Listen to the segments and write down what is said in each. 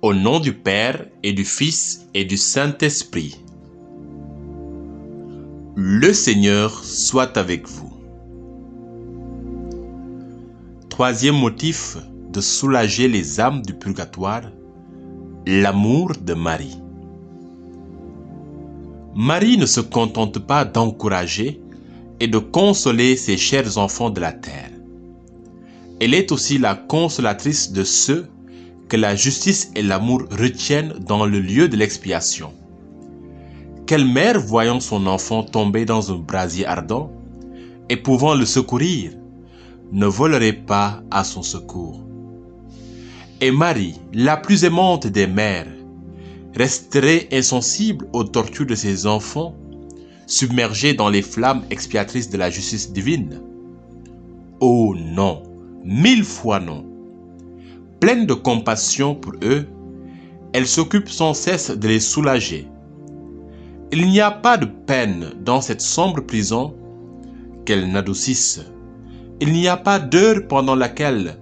Au nom du Père et du Fils et du Saint-Esprit. Le Seigneur soit avec vous. Troisième motif de soulager les âmes du purgatoire, l'amour de Marie. Marie ne se contente pas d'encourager et de consoler ses chers enfants de la terre. Elle est aussi la consolatrice de ceux que la justice et l'amour retiennent dans le lieu de l'expiation. Quelle mère voyant son enfant tomber dans un brasier ardent et pouvant le secourir, ne volerait pas à son secours? Et Marie, la plus aimante des mères, resterait insensible aux tortures de ses enfants, submergés dans les flammes expiatrices de la justice divine? Oh non, 1000 fois non! Pleine de compassion pour eux, elle s'occupe sans cesse de les soulager. Il n'y a pas de peine dans cette sombre prison qu'elle n'adoucisse. Il n'y a pas d'heure pendant laquelle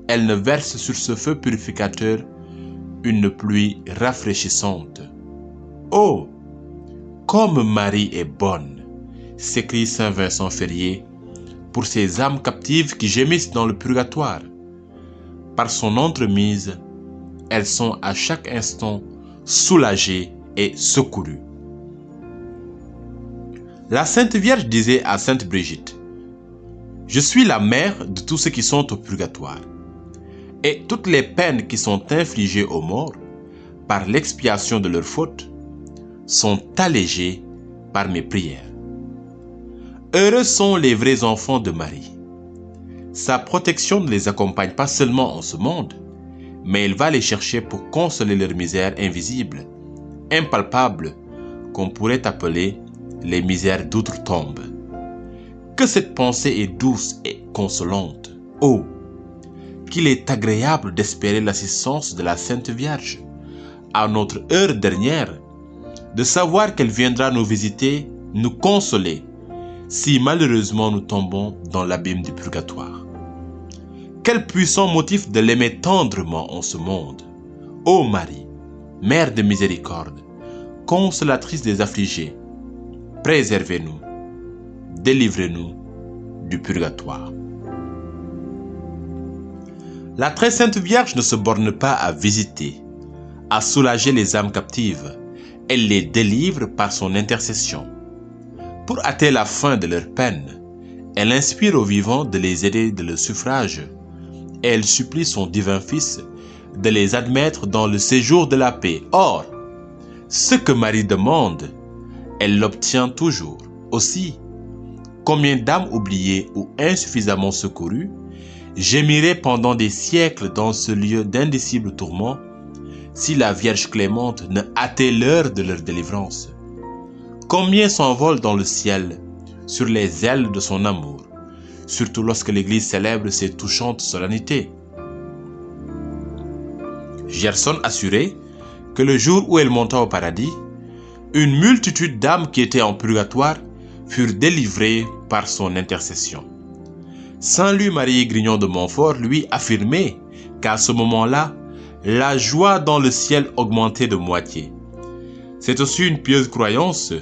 elle ne verse sur ce feu purificateur une pluie rafraîchissante. Oh, comme Marie est bonne, s'écrie saint Vincent Ferrier, pour ces âmes captives qui gémissent dans le purgatoire. Par son entremise, elles sont à chaque instant soulagées et secourues. La Sainte Vierge disait à Sainte Brigitte: « Je suis la mère de tous ceux qui sont au purgatoire, et toutes les peines qui sont infligées aux morts par l'expiation de leurs fautes sont allégées par mes prières. » Heureux sont les vrais enfants de Marie. Sa protection ne les accompagne pas seulement en ce monde, mais elle va les chercher pour consoler leurs misères invisibles, impalpables, qu'on pourrait appeler les misères d'outre-tombe. Que cette pensée est douce et consolante. Oh, qu'il est agréable d'espérer l'assistance de la Sainte Vierge à notre heure dernière, de savoir qu'elle viendra nous visiter, nous consoler, si malheureusement nous tombons dans l'abîme du purgatoire. Quel puissant motif de l'aimer tendrement en ce monde. Ô Marie, Mère de miséricorde, consolatrice des affligés, préservez-nous, délivrez-nous du purgatoire. La très sainte Vierge ne se borne pas à visiter, à soulager les âmes captives. Elle les délivre par son intercession. Pour hâter la fin de leur peine, elle inspire aux vivants de les aider de leur suffrage, et elle supplie son divin Fils de les admettre dans le séjour de la paix. Or, ce que Marie demande, elle l'obtient toujours. Aussi, combien d'âmes oubliées ou insuffisamment secourues gémiraient pendant des siècles dans ce lieu d'indicibles tourments si la Vierge clémente ne hâtait l'heure de leur délivrance? Combien s'envolent dans le ciel sur les ailes de son amour, surtout lorsque l'Église célèbre ses touchantes solennités. Gerson assurait que le jour où elle monta au paradis, une multitude d'âmes qui étaient en purgatoire furent délivrées par son intercession. Saint Louis-Marie Grignon de Montfort lui affirmait qu'à ce moment-là, la joie dans le ciel augmentait de moitié. C'est aussi une pieuse croyance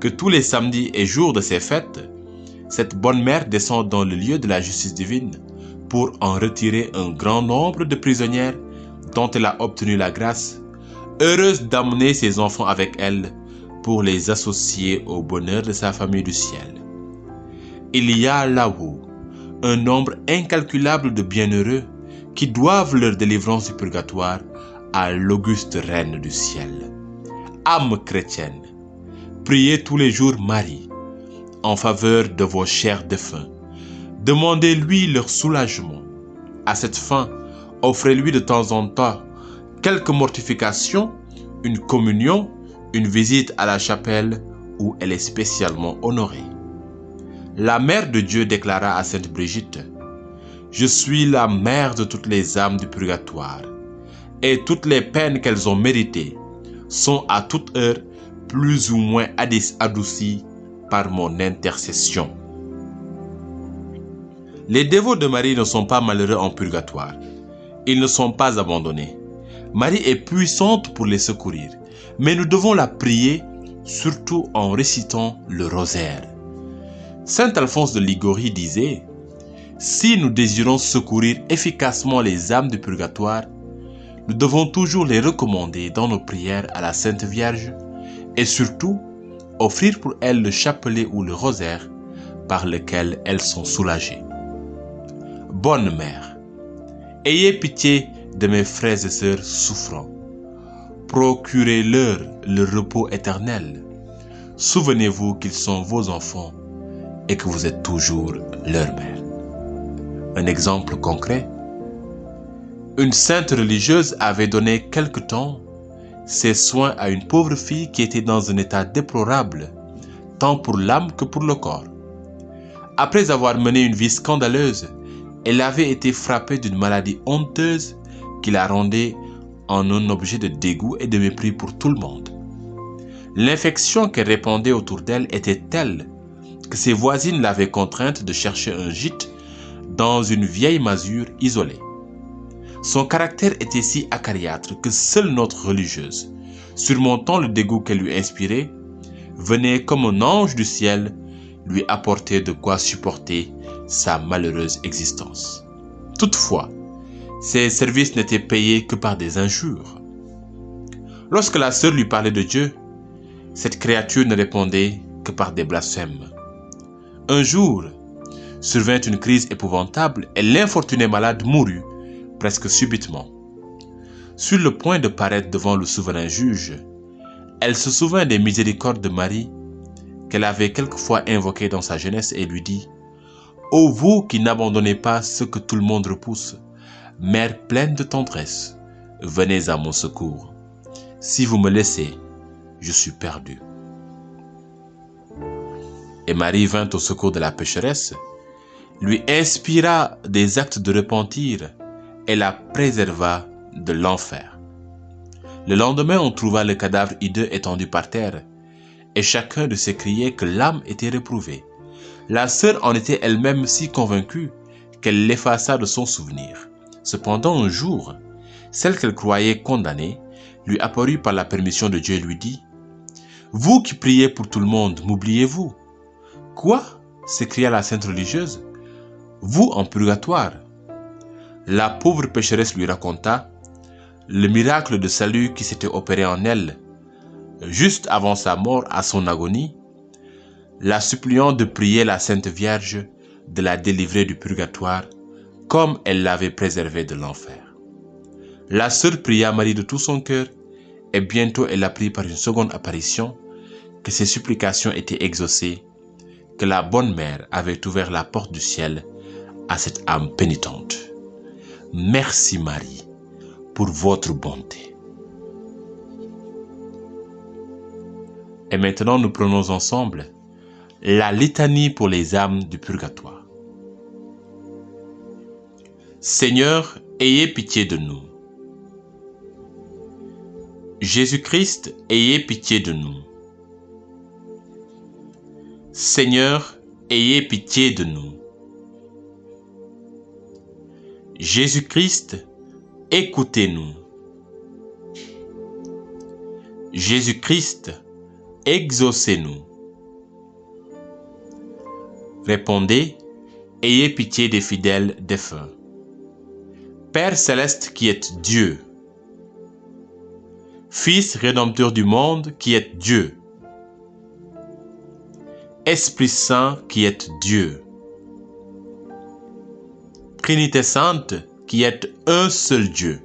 que tous les samedis et jours de ces fêtes, cette bonne mère descend dans le lieu de la justice divine pour en retirer un grand nombre de prisonnières dont elle a obtenu la grâce, heureuse d'amener ses enfants avec elle pour les associer au bonheur de sa famille du ciel. Il y a là-haut un nombre incalculable de bienheureux qui doivent leur délivrance du purgatoire à l'auguste Reine du ciel. Âmes chrétiennes, priez tous les jours Marie en faveur de vos chers défunts. Demandez-lui leur soulagement. À cette fin, offrez-lui de temps en temps quelques mortifications, une communion, une visite à la chapelle où elle est spécialement honorée. La Mère de Dieu déclara à Sainte Brigitte: « Je suis la mère de toutes les âmes du purgatoire, et toutes les peines qu'elles ont méritées sont à toute heure plus ou moins adoucies par mon intercession. » Les dévots de Marie ne sont pas malheureux en purgatoire. Ils ne sont pas abandonnés. Marie est puissante pour les secourir, mais nous devons la prier, surtout en récitant le rosaire. Saint Alphonse de Liguori disait: si nous désirons secourir efficacement les âmes du purgatoire, nous devons toujours les recommander dans nos prières à la Sainte Vierge et surtout offrir pour elles le chapelet ou le rosaire par lequel elles sont soulagées. Bonne Mère, ayez pitié de mes frères et sœurs souffrants. Procurez-leur le repos éternel. Souvenez-vous qu'ils sont vos enfants et que vous êtes toujours leur mère. Un exemple concret. Une sainte religieuse avait donné quelque temps ses soins à une pauvre fille qui était dans un état déplorable, tant pour l'âme que pour le corps. Après avoir mené une vie scandaleuse, elle avait été frappée d'une maladie honteuse qui la rendait en un objet de dégoût et de mépris pour tout le monde. L'infection qu'elle répandait autour d'elle était telle que ses voisines l'avaient contrainte de chercher un gîte dans une vieille masure isolée. Son caractère était si acariâtre que seule notre religieuse, surmontant le dégoût qu'elle lui inspirait, venait comme un ange du ciel lui apporter de quoi supporter sa malheureuse existence. Toutefois, ses services n'étaient payés que par des injures. Lorsque la sœur lui parlait de Dieu, cette créature ne répondait que par des blasphèmes. Un jour, survint une crise épouvantable et l'infortuné malade mourut presque subitement. Sur le point de paraître devant le souverain juge, elle se souvint des miséricordes de Marie qu'elle avait quelquefois invoquées dans sa jeunesse et lui dit: « Ô vous qui n'abandonnez pas ce que tout le monde repousse, Mère pleine de tendresse, venez à mon secours. Si vous me laissez, je suis perdue. » Et Marie vint au secours de la pécheresse, lui inspira des actes de repentir et la préserva de l'enfer. Le lendemain, on trouva le cadavre hideux étendu par terre, et chacun de s'écriait que l'âme était réprouvée. La sœur en était elle-même si convaincue qu'elle l'effaça de son souvenir. Cependant, un jour, celle qu'elle croyait condamnée lui apparut par la permission de Dieu et lui dit: « Vous qui priez pour tout le monde, m'oubliez-vous? » « Quoi ?» s'écria la sainte religieuse. « Vous en purgatoire ?» La pauvre pécheresse lui raconta le miracle de salut qui s'était opéré en elle, juste avant sa mort, à son agonie, la suppliant de prier la Sainte Vierge de la délivrer du purgatoire, comme elle l'avait préservée de l'enfer. La sœur pria Marie de tout son cœur, et bientôt elle apprit par une seconde apparition que ses supplications étaient exaucées, que la bonne mère avait ouvert la porte du ciel à cette âme pénitente. Merci Marie pour votre bonté. Et maintenant, nous prenons ensemble la litanie pour les âmes du purgatoire. Seigneur, ayez pitié de nous. Jésus-Christ, ayez pitié de nous. Seigneur, ayez pitié de nous. Jésus-Christ, écoutez-nous. Jésus-Christ, exaucez-nous. Répondez, ayez pitié des fidèles défunts. Père céleste qui êtes Dieu, Fils rédempteur du monde qui êtes Dieu, Esprit Saint qui êtes Dieu, Trinité Sainte qui êtes un seul Dieu.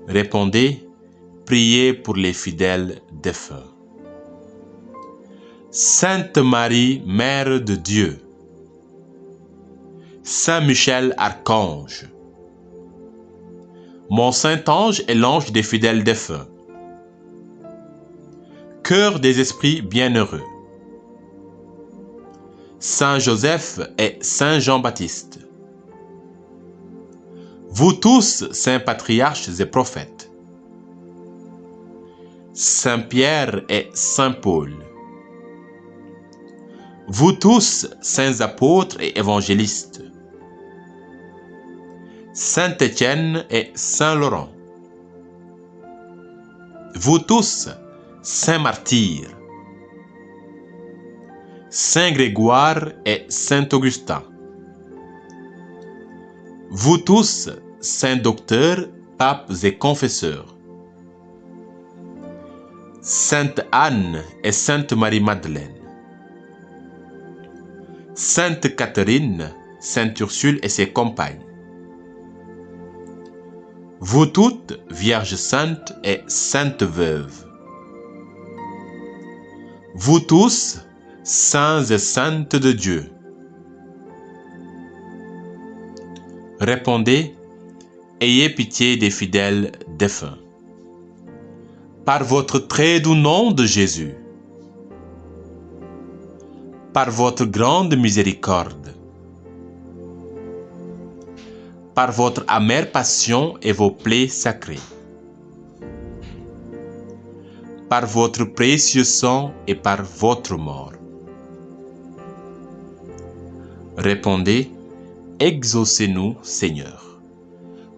Répondez, priez pour les fidèles défunts. Sainte Marie, Mère de Dieu, Saint Michel, Archange, mon Saint-Ange est l'ange des fidèles défunts, cœur des esprits bienheureux, Saint Joseph et Saint Jean-Baptiste, vous tous, saints patriarches et prophètes, Saint Pierre et Saint Paul, vous tous, saints apôtres et évangélistes, Saint Étienne et Saint Laurent. Vous tous, saints martyrs, Saint Grégoire et Saint Augustin. Vous tous, saints docteurs, papes et confesseurs, Sainte Anne et Sainte Marie-Madeleine, Sainte Catherine, Sainte Ursule et ses compagnes. Vous toutes, Vierges saintes et saintes veuves. Vous tous, saints et saintes de Dieu. Répondez, ayez pitié des fidèles défunts. Par votre très doux nom de Jésus, par votre grande miséricorde, par votre amère passion et vos plaies sacrées, par votre précieux sang et par votre mort. Répondez, exaucez-nous, Seigneur.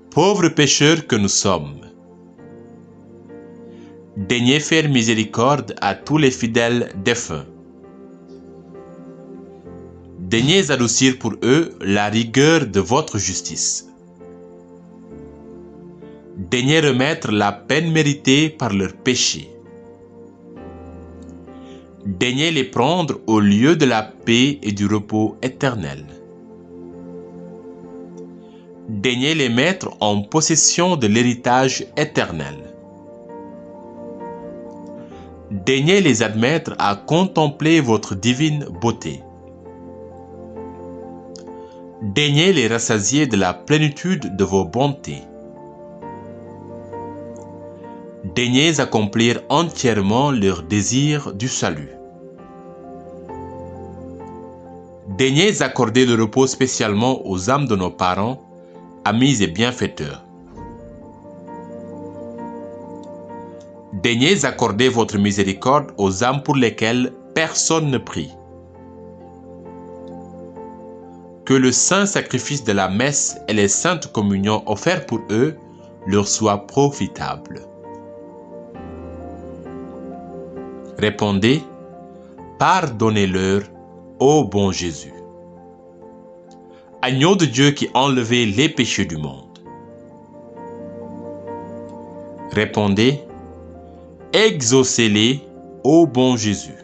Pauvres pécheurs que nous sommes, daignez faire miséricorde à tous les fidèles défunts. Daignez adoucir pour eux la rigueur de votre justice. Daignez remettre la peine méritée par leurs péchés. Daignez les prendre au lieu de la paix et du repos éternel. Daignez les mettre en possession de l'héritage éternel. Daignez les admettre à contempler votre divine beauté. Daignez les rassasier de la plénitude de vos bontés. Daignez accomplir entièrement leur désir du salut. Daignez accorder le repos spécialement aux âmes de nos parents, amis et bienfaiteurs. Daignez accorder votre miséricorde aux âmes pour lesquelles personne ne prie. Que le saint sacrifice de la messe et les saintes communions offertes pour eux leur soient profitables. Répondez, pardonnez-leur, ô bon Jésus. Agneau de Dieu qui enlevait les péchés du monde. Répondez, exaucez-les, ô bon Jésus.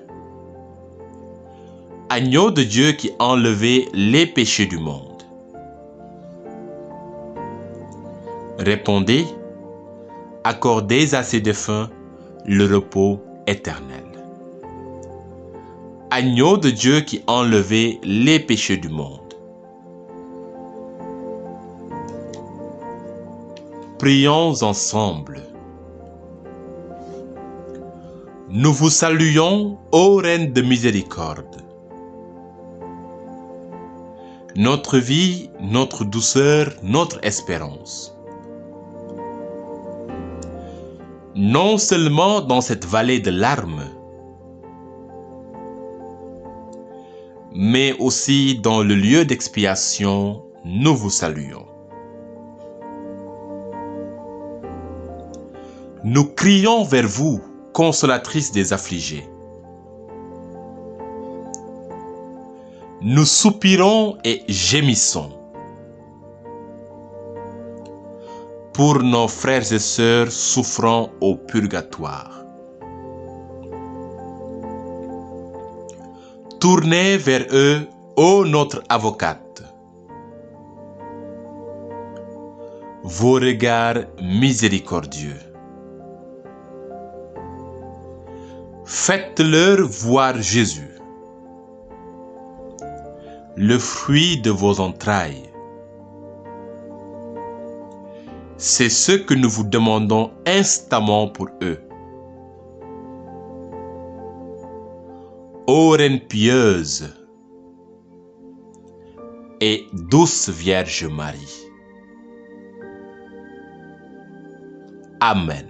Agneau de Dieu qui enlevait les péchés du monde. Répondez, accordez à ces défunts le repos éternel. Agneau de Dieu qui enlevait les péchés du monde. Prions ensemble. Nous vous saluons, ô Reine de miséricorde. Notre vie, notre douceur, notre espérance. Non seulement dans cette vallée de larmes, mais aussi dans le lieu d'expiation, nous vous saluons. Nous crions vers vous, consolatrice des affligés. Nous soupirons et gémissons pour nos frères et sœurs souffrant au purgatoire. Tournez vers eux, ô notre avocate, vos regards miséricordieux. Faites-leur voir Jésus, le fruit de vos entrailles. C'est ce que nous vous demandons instamment pour eux. Ô Reine pieuse et douce Vierge Marie. Amen.